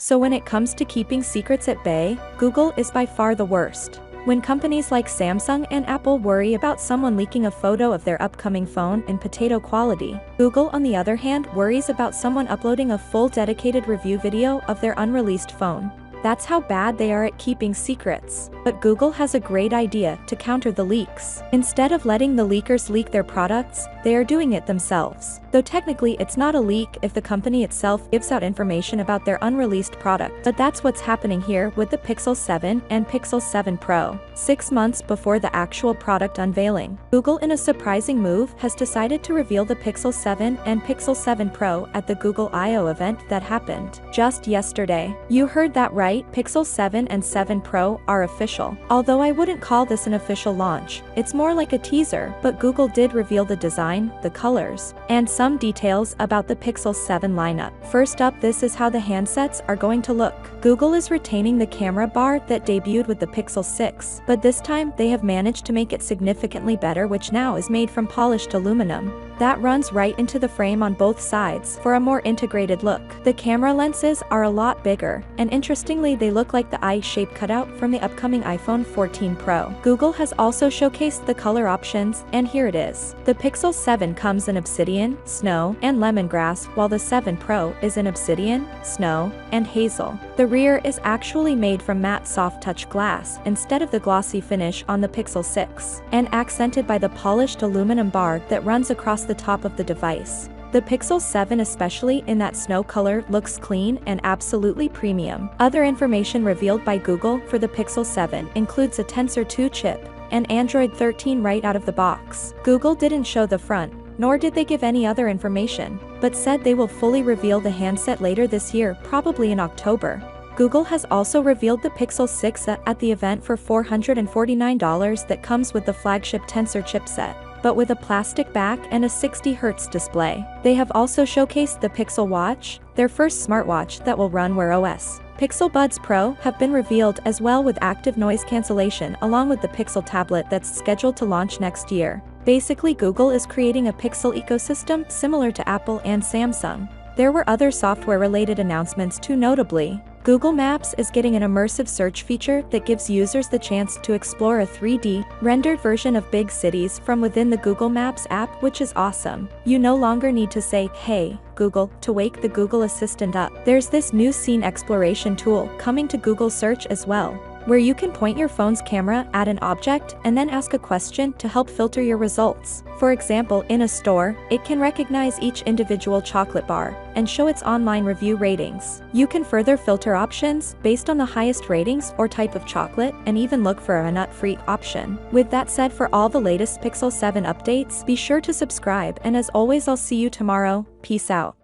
So when it comes to keeping secrets at bay, Google is by far the worst. When companies like Samsung and Apple worry about someone leaking a photo of their upcoming phone in potato quality, Google on the other hand worries about someone uploading a full dedicated review video of their unreleased phone. That's how bad they are at keeping secrets. But Google has a great idea to counter the leaks. Instead of letting the leakers leak their products, they are doing it themselves. Though technically it's not a leak if the company itself gives out information about their unreleased product. But that's what's happening here with the Pixel 7 and Pixel 7 Pro. 6 months before the actual product unveiling, Google in a surprising move has decided to reveal the Pixel 7 and Pixel 7 Pro at the Google I/O event that happened just yesterday. You heard that right. Pixel 7 and 7 Pro are official. Although I wouldn't call this an official launch, it's more like a teaser, but Google did reveal the design, the colors, and some details about the Pixel 7 lineup. First up, this is how the handsets are going to look. Google is retaining the camera bar that debuted with the Pixel 6, but this time they have managed to make it significantly better, which now is made from polished aluminum. That runs right into the frame on both sides for a more integrated look. The camera lenses are a lot bigger, and interestingly they look like the eye-shaped cutout from the upcoming iPhone 14 Pro. Google has also showcased the color options, and here it is. The Pixel 7 comes in obsidian, snow, and lemongrass, while the 7 Pro is in obsidian, snow, and hazel. The rear is actually made from matte soft touch glass instead of the glossy finish on the Pixel 6, and accented by the polished aluminum bar that runs across the top of the device. The Pixel 7, especially in that snow color, looks clean and absolutely premium. Other information revealed by Google for the Pixel 7 includes a Tensor 2 chip and Android 13 right out of the box. Google didn't show the front, nor did they give any other information, but said they will fully reveal the handset later this year, probably in October. Google has also revealed the Pixel 6 at the event for $449 that comes with the flagship Tensor chipset, but with a plastic back and a 60Hz display. They have also showcased the Pixel Watch, their first smartwatch that will run Wear OS. Pixel Buds Pro have been revealed as well, with active noise cancellation, along with the Pixel tablet that's scheduled to launch next year. Basically, Google is creating a Pixel ecosystem similar to Apple and Samsung. There were other software-related announcements too, notably, Google Maps is getting an immersive search feature that gives users the chance to explore a 3D, rendered version of big cities from within the Google Maps app, which is awesome. You no longer need to say, "Hey, Google," to wake the Google Assistant up. There's this new scene exploration tool coming to Google Search as well, where you can point your phone's camera at an object and then ask a question to help filter your results. For example, in a store, it can recognize each individual chocolate bar and show its online review ratings. You can further filter options based on the highest ratings or type of chocolate, and even look for a nut-free option. With that said, for all the latest Pixel 7 updates, be sure to subscribe, and as always, I'll see you tomorrow. Peace out.